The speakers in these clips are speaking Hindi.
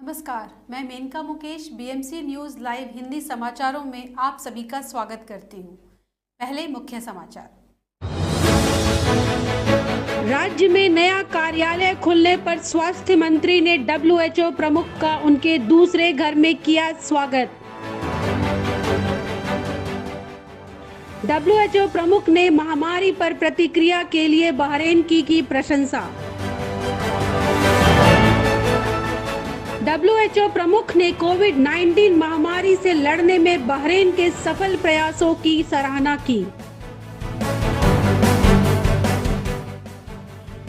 नमस्कार, मैं Menka Mukesh BMC news live Hindi समाचारों में आप सभी का स्वागत करती हूँ। पहले मुख्य समाचार। राज्य में नया कार्यालय खुलने पर स्वास्थ्य मंत्री ने WHO प्रमुख का उनके दूसरे घर में किया स्वागत। WHO प्रमुख ने महामारी पर प्रतिक्रिया के लिए बहरीन की प्रशंसा। WHO प्रमुख ने कोविड-19 महामारी से लड़ने में बहरीन के सफल प्रयासों की सराहना की।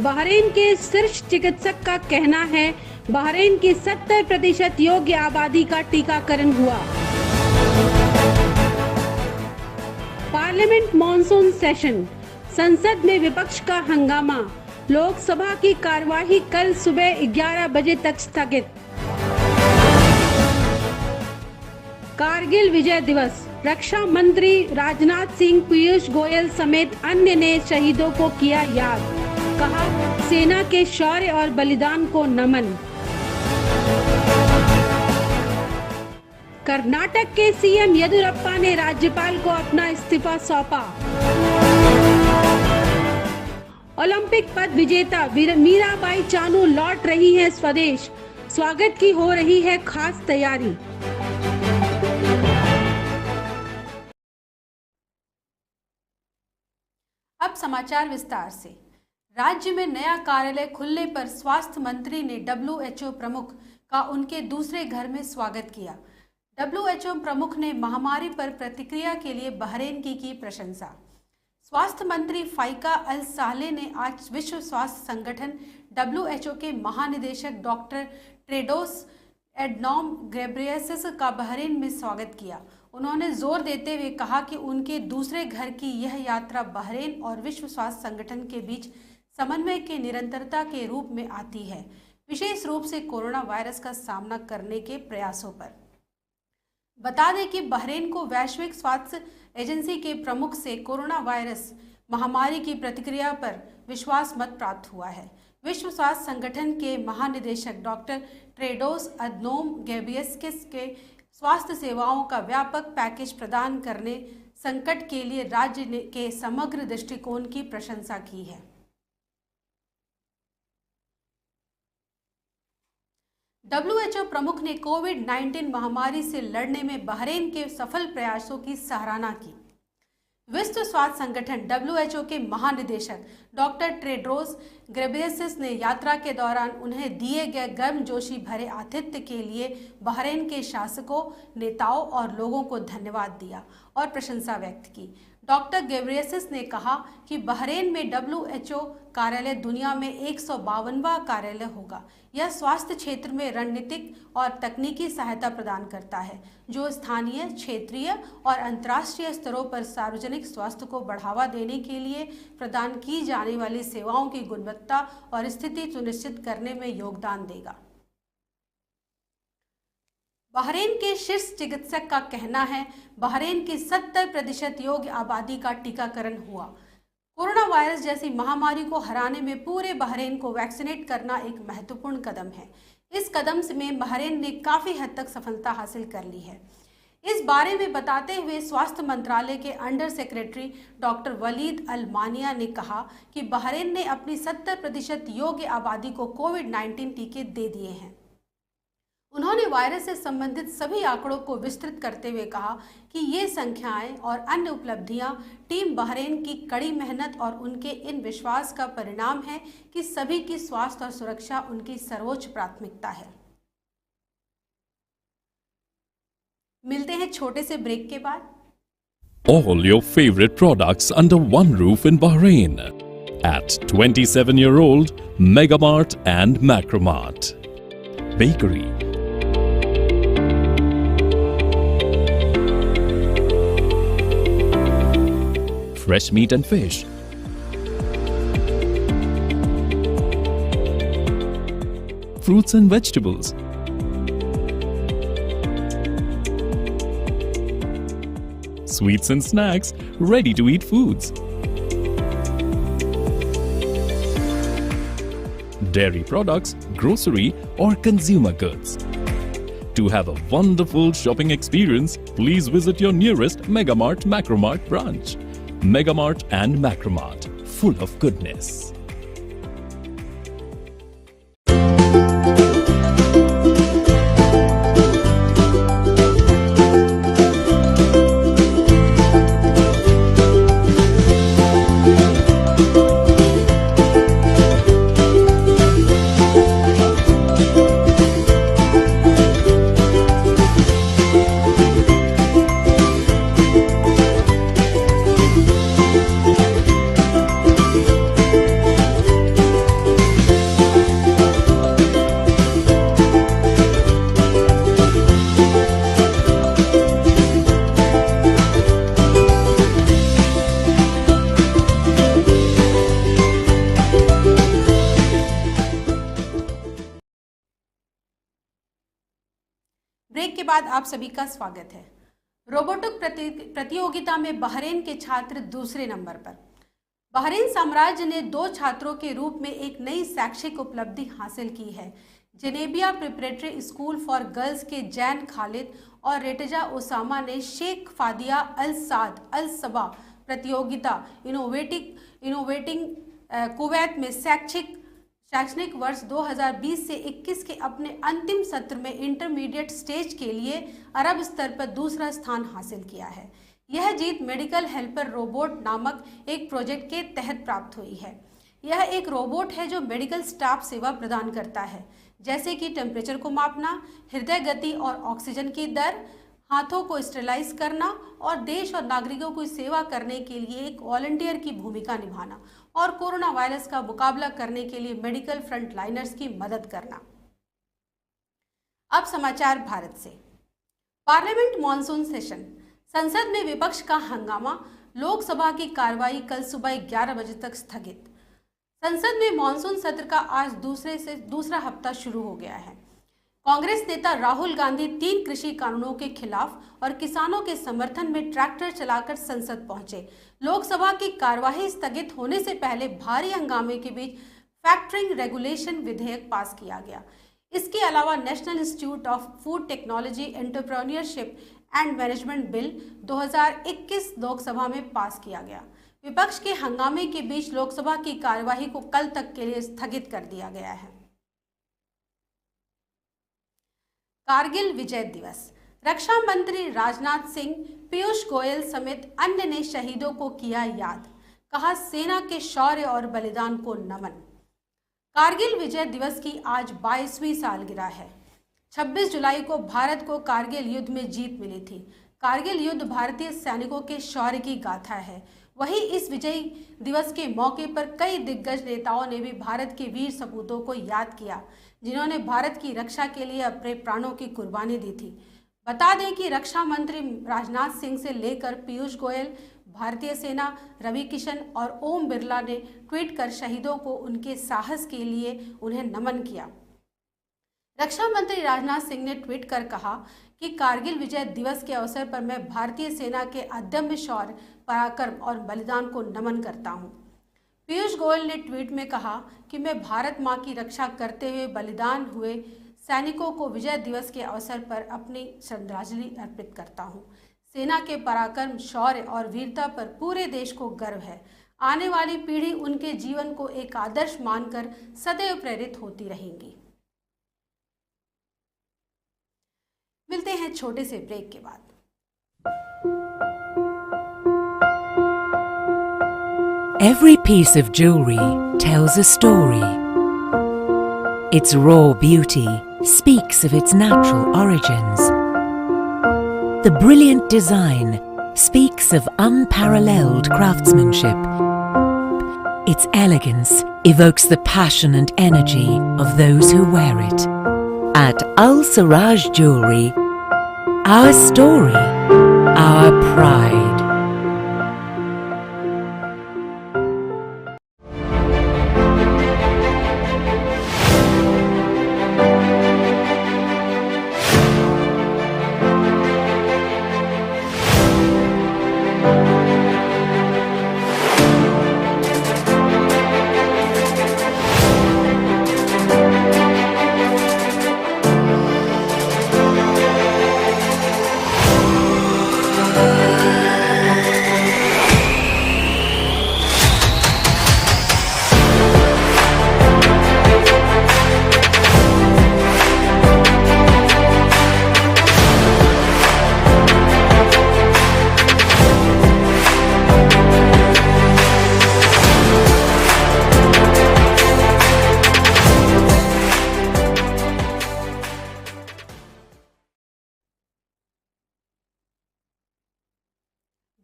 बहरीन के शीर्ष चिकित्सक का कहना है, बहरीन की 70% योग्य आबादी का टीकाकरण हुआ। पार्लियामेंट मॉनसून सेशन, संसद में विपक्ष का हंगामा। लोकसभा की कार्यवाही कल सुबह 11 बजे तक स्थगित। कारगिल विजय दिवस, रक्षा मंत्री राजनाथ सिंह, पीयूष गोयल समेत अन्य ने शहीदों को किया याद। कहा, सेना के शौर्य और बलिदान को नमन। कर्नाटक के सीएम येदियुरप्पा ने राज्यपाल को अपना इस्तीफा सौंपा। ओलंपिक पद विजेता मीराबाई चानू लौट रही हैं स्वदेश। स्वागत की हो रही है खास तैयारी। अब समाचार विस्तार से। राज्य में नया कार्यालय खुलने पर स्वास्थ्य मंत्री ने WHO प्रमुख का उनके दूसरे घर में स्वागत किया। WHO प्रमुख ने महामारी पर प्रतिक्रिया के लिए बहरीन की प्रशंसा। स्वास्थ्य मंत्री फाइका अल सालेह ने आज विश्व स्वास्थ्य संगठन WHO के महानिदेशक डॉक्टर टेड्रोस एडनॉम घेब्रेयेसस का बहरीन में स्वागत किया। उन्होंने जोर देते हुए कहा कि उनके दूसरे घर की यह यात्रा बहरीन और विश्व स्वास्थ्य संगठन के बीच समन्वय के निरंतरता के रूप में आती है, विशेष रूप से कोरोना वायरस का सामना करने के प्रयासों पर। बता दें कि बहरीन को वैश्विक स्वास्थ्य एजेंसी के प्रमुख से कोरोना वायरस महामारी की प्रतिक्रिया पर विश्वास मत प्राप्त हुआ है। विश्व स्वास्थ्य संगठन के महानिदेशक डॉक्टर टेड्रोस अदनोम घेब्रेयेसस के स्वास्थ्य सेवाओं का व्यापक पैकेज प्रदान करने संकट के लिए राज्य के समग्र दृष्टिकोण की प्रशंसा की है। WHO प्रमुख ने कोविड-19 महामारी से लड़ने में बहरीन के सफल प्रयासों की सराहना की। विश्व स्वास्थ्य संगठन WHO के महानिदेशक डॉक्टर टेड्रोस घेब्रेयेसस ने यात्रा के दौरान उन्हें दिए गए गर्मजोशी भरे आतिथ्य के लिए बहरीन के शासकों, नेताओं और लोगों को धन्यवाद दिया और प्रशंसा व्यक्त की। डॉक्टर घेब्रेयेसस ने कहा कि बहरीन में WHO कार्यालय दुनिया में 152वां कार्यालय होगा। यह स्वास्थ्य क्षेत्र में रणनीतिक और तकनीकी सहायता प्रदान करता है, जो स्थानीय, क्षेत्रीय और अंतर्राष्ट्रीय स्तरों पर सार्वजनिक स्वास्थ्य को बढ़ावा देने के लिए प्रदान की जाने वाली सेवाओं की गुणवत्ता और स्थिति सुनिश्चित करने में योगदान देगा। बहरीन के शीर्ष चिकित्सक का कहना है, बहरीन की 70% योग्य आबादी का टीकाकरण हुआ। कोरोना वायरस जैसी महामारी को हराने में पूरे बहरीन को वैक्सीनेट करना एक महत्वपूर्ण कदम है। इस कदम में बहरीन ने काफ़ी हद तक सफलता हासिल कर ली है। इस बारे में बताते हुए स्वास्थ्य मंत्रालय के अंडर सेक्रेटरी डॉक्टर वलीद अल मानिया ने कहा कि बहरीन ने अपनी 70% योग्य आबादी को कोविड-19 टीके दे दिए हैं। उन्होंने वायरस से संबंधित सभी आंकड़ों को विस्तृत करते हुए कहा कि ये संख्याएं और अन्य उपलब्धियां टीम बहरीन की कड़ी मेहनत और उनके इन विश्वास का परिणाम है कि सभी की स्वास्थ्य और सुरक्षा उनकी सर्वोच्च प्राथमिकता है। मिलते हैं छोटे से ब्रेक के बाद। All your favorite products under one roof in Bahrain at 27-year-old Megamart and Macromart. Bakery, fresh meat and fish, fruits and vegetables, sweets and snacks, ready-to-eat foods, dairy products, grocery or consumer goods. To have a wonderful shopping experience, please visit your nearest Megamart Macromart branch. Megamart and Macromart, full of goodness. Break के बाद आप सभी का स्वागत है। रोबोटिक प्रतियोगिता में बहरीन के छात्र दूसरे नंबर पर। बहरीन साम्राज्य ने 2 छात्रों के रूप में एक नई शैक्षिक उपलब्धि हासिल की है। जेनेबिया प्रिपरेटरी स्कूल फॉर गर्ल्स के जैन खालिद और रेटजा ओसामा ने शेख फादिया अल साद अल सबा प्रतियोगिता इनोवेटिंग कुवैत में शैक्षणिक वर्ष 2020 से 21 के अपने अंतिम सत्र में इंटरमीडिएट स्टेज के लिए अरब स्तर पर दूसरा स्थान हासिल किया है। यह जीत मेडिकल हेल्पर रोबोट नामक एक प्रोजेक्ट के तहत प्राप्त हुई है। यह एक रोबोट है जो मेडिकल स्टाफ सेवा प्रदान करता है, जैसे कि टेम्परेचर को मापना, हृदय गति और ऑक्सीजन की दर, हाथों को स्टेरिलाइज करना और देश और नागरिकों की सेवा करने के लिए एक वॉलंटियर की भूमिका निभाना और कोरोना वायरस का मुकाबला करने के लिए मेडिकल फ्रंटलाइनर्स की मदद करना। अब समाचार भारत से। Parliament monsoon session. संसद में विपक्ष का हंगामा। लोकसभा की कार्रवाई कल सुबह 11 बजे तक स्थगित। संसद में मॉनसून सत्र का आज दूसरा हफ्ता शुरू हो गया है। कांग्रेस नेता राहुल गांधी 3 कृषि कानूनों के खिलाफ और किसानों के समर्थन में ट्रैक्टर चलाकर संसद पहुंचे। लोकसभा की कार्यवाही स्थगित होने से पहले भारी हंगामे के बीच फैक्टरिंग रेगुलेशन विधेयक पास किया गया। इसके अलावा national institute of food technology entrepreneurship and management bill 2021 Lok Sabha में पास किया गया। विपक्ष के हंगामे के बीच लोकसभा की कार्यवाही को कल तक के लिए स्थगित कर दिया गया है। कारगिल विजय दिवस। रक्षा मंत्री राजनाथ सिंह, पीयूष गोयल समेत अन्य ने शहीदों को किया याद। कहा, सेना के शौर्य और बलिदान को नमन। कारगिल विजय दिवस की आज 22वीं सालगिरह है। 26 जुलाई को भारत को कारगिल युद्ध में जीत मिली थी। कारगिल युद्ध भारतीय सैनिकों के शौर्य की गाथा है। वहीं इस विजय दिवस के मौके पर कई दिग्गज नेताओं ने भी भारत के वीर सपूतों को याद किया, जिन्होंने भारत की रक्षा के लिए अपने प्राणों की कुर्बानी दी थी। बता दें कि रक्षा मंत्री राजनाथ सिंह से लेकर पीयूष गोयल, भारतीय सेना, रवि किशन और ओम बिरला ने ट्वीट कर शहीदों को उनके साहस के लिए उन्हें नमन किया। रक्षा मंत्री राजनाथ सिंह ने ट्वीट कर कहा कि कारगिल विजय दिवस के अवसर पर मैं भारतीय सेना के अदम्य शौर्य, पराक्रम और बलिदान को नमन करता हूं। पीयूष गोयल ने ट्वीट में कहा कि मैं भारत मां की रक्षा करते हुए बलिदान हुए सैनिकों को विजय दिवस के अवसर पर अपनी श्रद्धांजलि अर्पित करता हूं। सेना के पराक्रम, शौर्य और वीरता पर पूरे देश को गर्व है। आने वाली पीढ़ी उनके जीवन को एक आदर्श मानकर सदैव प्रेरित होती रहेंगी। मिलते हैं छोटे से ब्रेक के बाद। Every piece of jewelry tells a story. Its raw beauty speaks of its natural origins. The brilliant design speaks of unparalleled craftsmanship. Its elegance evokes the passion and energy of those who wear it. At Al Siraj Jewelry, our story, our pride.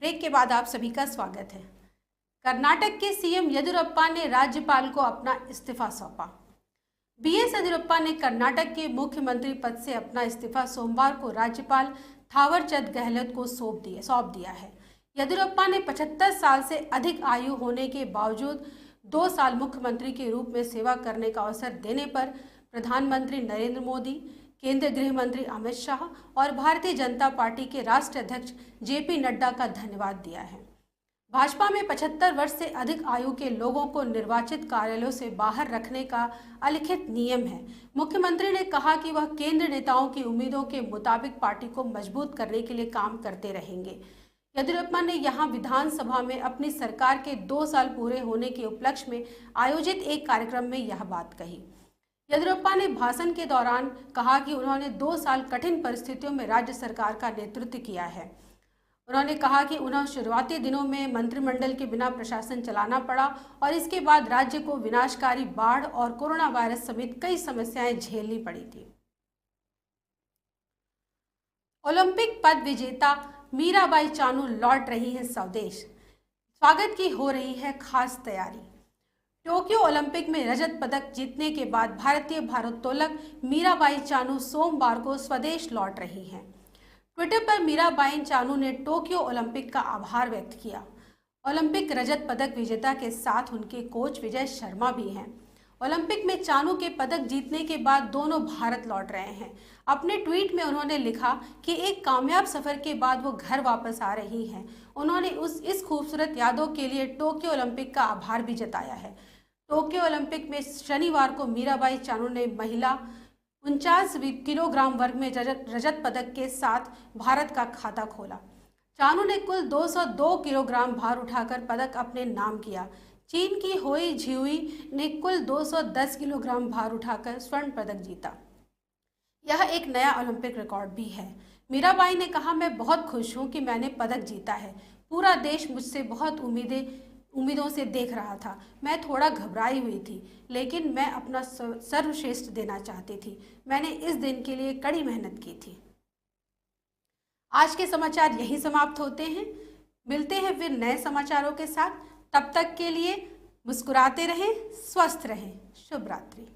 Break के बाद आप सभी का स्वागत है। कर्नाटक के सीएम येदियुरप्पा ने राज्यपाल को अपना इस्तीफा सौंपा। बीएस येदियुरप्पा ने कर्नाटक के मुख्यमंत्री पद से अपना इस्तीफा सोमवार को राज्यपाल थावरचंद गहलोत को सौंप दिया है। येदियुरप्पा ने 75 साल से अधिक आयु होने के बावजूद 2 साल मुख्यमंत्री के रूप में सेवा करने का अवसर देने पर प्रधानमंत्री नरेंद्र मोदी, केंद्रीय गृह मंत्री अमित शाह और भारतीय जनता पार्टी के राष्ट्रीय अध्यक्ष जेपी नड्डा का धन्यवाद दिया है। भाजपा में 75 वर्ष से अधिक आयु के लोगों को निर्वाचित कार्यालयों से बाहर रखने का अलिखित नियम है। मुख्यमंत्री ने कहा कि वह केंद्र नेताओं की उम्मीदों के मुताबिक पार्टी को मजबूत करने के लिए काम करते रहेंगे। येदियुरप्पा ने यहां विधानसभा में अपनी सरकार के 2 साल पूरे होने के उपलक्ष्य में आयोजित एक कार्यक्रम में यह बात कही। येदियुरप्पा ने भाषण के दौरान कहा कि उन्होंने 2 साल कठिन परिस्थितियों में राज्य सरकार का नेतृत्व किया है। उन्होंने कहा कि उन्हें शुरुआती दिनों में मंत्रिमंडल के बिना प्रशासन चलाना पड़ा और इसके बाद राज्य को विनाशकारी बाढ़ और कोरोना वायरस समेत कई समस्याएं झेलनी पड़ी थी। ओलंपिक पद विजेता मीराबाई चानू लौट रही है स्वदेश। स्वागत की हो रही है खास तैयारी। टोक्यो ओलंपिक में रजत पदक जीतने के बाद भारतीय भारोत्तोलक मीराबाई चानू सोमवार को स्वदेश लौट रही हैं। ट्विटर पर मीराबाई चानू ने टोक्यो ओलंपिक का आभार व्यक्त किया। ओलंपिक रजत पदक विजेता के साथ उनके कोच विजय शर्मा भी हैं। ओलंपिक में चानू के पदक जीतने के बाद दोनों भारत लौट रहे हैं। अपने ट्वीट में उन्होंने लिखा कि एक कामयाब सफर के बाद वो घर वापस आ रही हैं। उन्होंने इस खूबसूरत यादों के लिए टोक्यो ओलंपिक का आभार भी जताया है। टोक्यो ओलंपिक में शनिवार को मीराबाई चानू ने महिला 49 किलोग्राम वर्ग में रजत पदक के साथ भारत का खाता खोला। चानू ने कुल 202 किलोग्राम भार उठाकर पदक अपने नाम किया। चीन की होई झियुई ने कुल 210 किलोग्राम भार उठाकर स्वर्ण पदक जीता। यह एक नया ओलंपिक रिकॉर्ड भी है। मीराबाई ने कहा, मैं बहुत खुश हूं कि मैंने पदक जीता है। पूरा देश मुझसे बहुत उम्मीदों से देख रहा था। मैं थोड़ा घबराई हुई थी, लेकिन मैं अपना सर्वश्रेष्ठ देना चाहती थी। मैंने इस दिन के लिए कड़ी मेहनत की थी। आज के समाचार यहीं समाप्त होते हैं। मिलते हैं फिर नए समाचारों के साथ। तब तक के लिए मुस्कुराते रहें, स्वस्थ रहें। शुभ रात्रि।